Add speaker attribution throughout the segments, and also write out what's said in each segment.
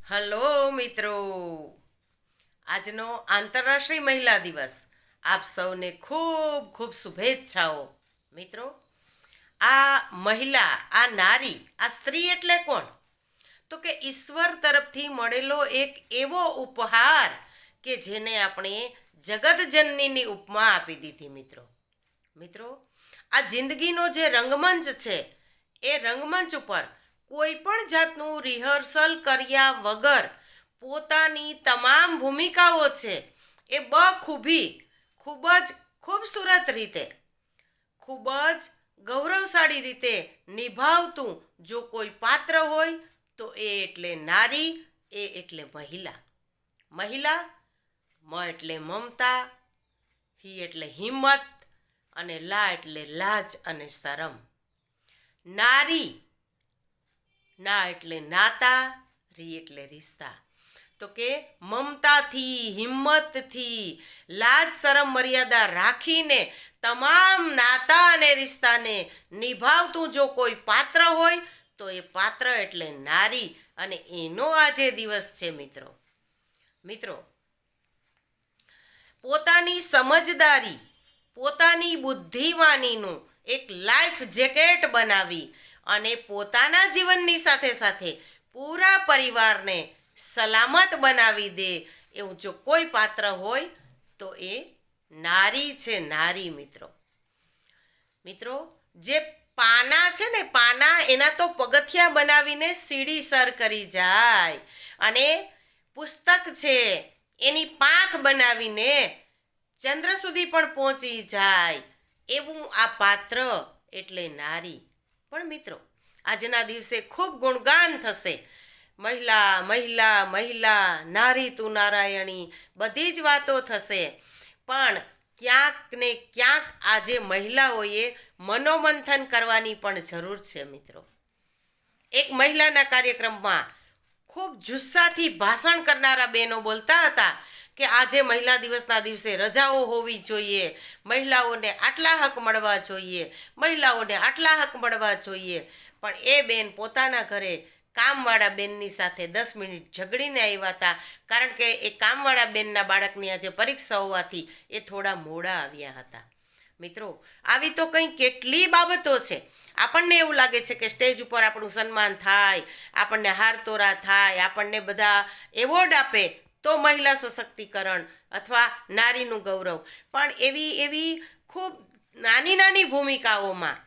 Speaker 1: Hello મિત્રો, આજનો આંતરરાષ્ટ્રીય મહિલા દિવસ આપ સૌને ખૂબ ખૂબ શુભેચ્છાઓ. મિત્રો, આ મહિલા, આ નારી, આ સ્ત્રી એટલે કોણ? તો કે ઈશ્વર તરફથી મળેલો એક એવો ઉપહાર કે જેને આપણે જગતજનનીની ઉપમા આપી દીધી. મિત્રો, આ જિંદગીનો જે રંગમંચ છે એ રંગમંચ ઉપર કોઈ પણ જાતનું રિહર્સલ કર્યા વગર પોતાની તમામ ભૂમિકાઓ છે એ બખૂબી, ખૂબ જ ખૂબસૂરત રીતે, ખૂબ જ ગૌરવશાળી રીતે નિભાવતું જો કોઈ પાત્ર હોય તો એ એટલે નારી, એ એટલે મહિલા. મહિલા, મ એટલે મમતા, હી એટલે હિંમત અને લા એટલે લાજ અને શરમ. નારી, ના એટલે નાતા, રી એટલે રિશ્તા. તો કે મમતાથી, હિંમતથી, લાજ શરમ મર્યાદા રાખીને તમામ નાતા અને રિશ્તાને નિભાવતું જો કોઈ પાત્ર હોય તો એ પાત્ર એટલે નારી, અને એનો આજે દિવસ છે. મિત્રો, પોતાની સમજદારી, પોતાની બુદ્ધિમાનીનું એક લાઈફ જેકેટ બનાવી અને પોતાના જીવનની સાથે સાથે પૂરા પરિવારને સલામત બનાવી દે એવું જો કોઈ પાત્ર હોય તો એ નારી છે, નારી. મિત્રો, જે પાના છે ને, પાના, એના તો પગથિયા બનાવીને સીડી સર કરી જાય, અને પુસ્તક છે એની પાંખ બનાવીને ચંદ્ર સુધી પણ પહોંચી જાય એવું આ પાત્ર એટલે નારી. પણ મિત્રો, આજના દિવસે ખૂબ ગુણગાન થશે, મહિલા મહિલા મહિલા, નારી તું નારાયણી, બધી જ વાતો થશે. પણ ક્યાંક ને ક્યાંક આજે મહિલાઓએ મનોમંથન કરવાની પણ જરૂર છે. મિત્રો, એક મહિલાના કાર્યક્રમમાં ખૂબ જુસ્સાથી ભાષણ કરનારા બહેનો બોલતા હતા કે આજે મહિલા દિવસના દિવસે રજાઓ હોવી જોઈએ, મહિલાઓને આટલા હક મળવા જોઈએ, મહિલાઓને આટલા હક મળવા જોઈએ. પણ એ બેન પોતાના ઘરે કામવાળા બેનની સાથે 10 મિનિટ ઝઘડીને આવ્યા હતા, કારણ કે એ કામવાળા બેનના બાળકની આજે પરીક્ષા હોવાથી એ થોડા મોડા આવ્યા હતા. મિત્રો, આવી તો કંઈ કેટલી બાબતો છે. આપણને એવું લાગે છે કે સ્ટેજ ઉપર આપણું સન્માન થાય, આપણને હારતોરા થાય, આપણને બધા એવોર્ડ આપે તો મહિલા સશક્તિકરણ અથવા નારીનું ગૌરવ. પણ એવી ખૂબ નાની નાની ભૂમિકાઓમાં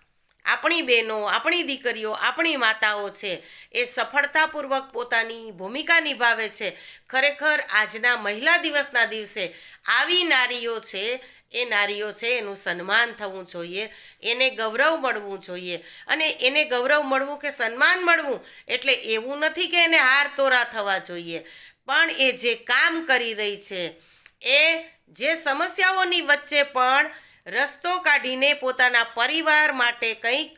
Speaker 1: આપણી બહેનો, આપણી દીકરીઓ, આપણી માતાઓ છે એ સફળતાપૂર્વક પોતાની ભૂમિકા નિભાવે છે. ખરેખર આજના મહિલા દિવસના દિવસે આવી નારીઓ છે, એ નારીઓ છે એનું સન્માન થવું જોઈએ, એને ગૌરવ મળવું જોઈએ. અને એને ગૌરવ મળવું કે સન્માન મળવું એટલે એવું નથી કે એને હાર તોરા થવા જોઈએ, પણ એ જે કામ કરી રહી છે, એ જે સમસ્યાઓની વચ્ચે પણ રસ્તો કાઢીને પોતાના પરિવાર માટે કંઈક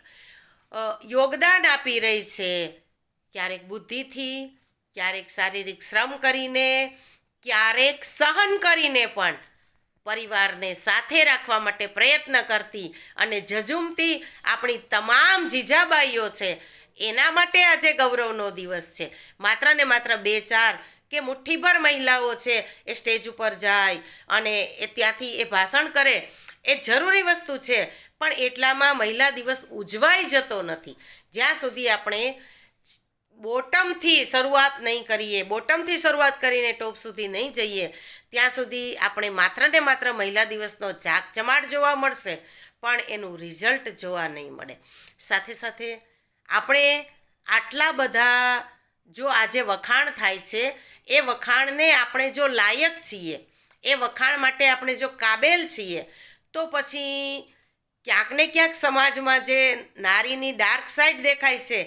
Speaker 1: યોગદાન આપી રહી છે, ક્યારેક બુદ્ધિથી, ક્યારેક શારીરિક શ્રમ કરીને, ક્યારેક સહન કરીને પણ પરિવારને સાથે રાખવા માટે પ્રયત્ન કરતી અને ઝઝૂમતી આપણી તમામ જીજાબાઈઓ છે, એના માટે આજે ગૌરવનો દિવસ છે. માત્ર ને માત્ર 2-4 કે મુઠ્ઠીભર મહિલાઓ છે એ સ્ટેજ ઉપર જાય અને એ ત્યાંથી એ ભાષણ કરે, એ જરૂરી વસ્તુ છે, પણ એટલામાં મહિલા દિવસ ઉજવાઈ જતો નથી. જ્યાં સુધી આપણે બોટમથી શરૂઆત નહીં કરીએ, બોટમથી શરૂઆત કરીને ટોપ સુધી નહીં જઈએ, ત્યાં સુધી આપણે માત્ર ને માત્ર મહિલા દિવસનો જાકજમાટ જોવા મળશે, પણ એનું રિઝલ્ટ જોવા નહીં મળે. સાથે સાથે આપણે આટલા બધા જો આજે વખાણ થાય છે, એ વખાણને આપણે જો લાયક છીએ, એ વખાણ માટે આપણે જો કાબેલ છીએ, તો પછી ક્યાંક ને ક્યાંક સમાજમાં જે નારીની ડાર્ક સાઈડ દેખાય છે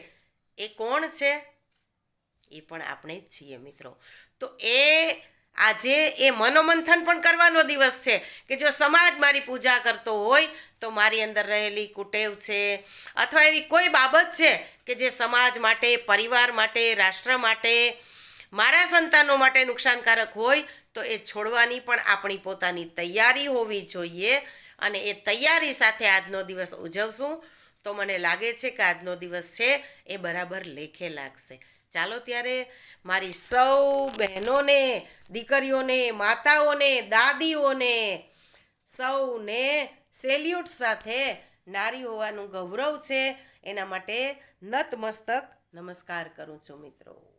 Speaker 1: એ કોણ છે? એ પણ આપણે જ છીએ. મિત્રો, તો આજે એ મનોમંથન પણ કરવાનો દિવસ છે કે જો સમાજ મારી પૂજા કરતો હોય તો મારી અંદર રહેલી કુટેવ છે અથવા એવી કોઈ બાબત છે કે જે સમાજ માટે, પરિવાર માટે, રાષ્ટ્ર માટે, મારા સંતાનો માટે નુકસાનકારક હોય તો એ છોડવાની પણ આપણી પોતાની તૈયારી હોવી જોઈએ. અને એ તૈયારી સાથે આજનો દિવસ ઉજવશું તો મને લાગે છે કે આજનો દિવસ છે એ બરાબર લેખે લાગશે. ચાલો ત્યારે મારી સૌ બહેનોને, દીકરીઓને, માતાઓને, દાદીઓને સૌને સેલ્યુટ સાથે નારી હોવાનું ગૌરવ છે એના માટે નતમસ્તક નમસ્કાર કરું છું મિત્રો.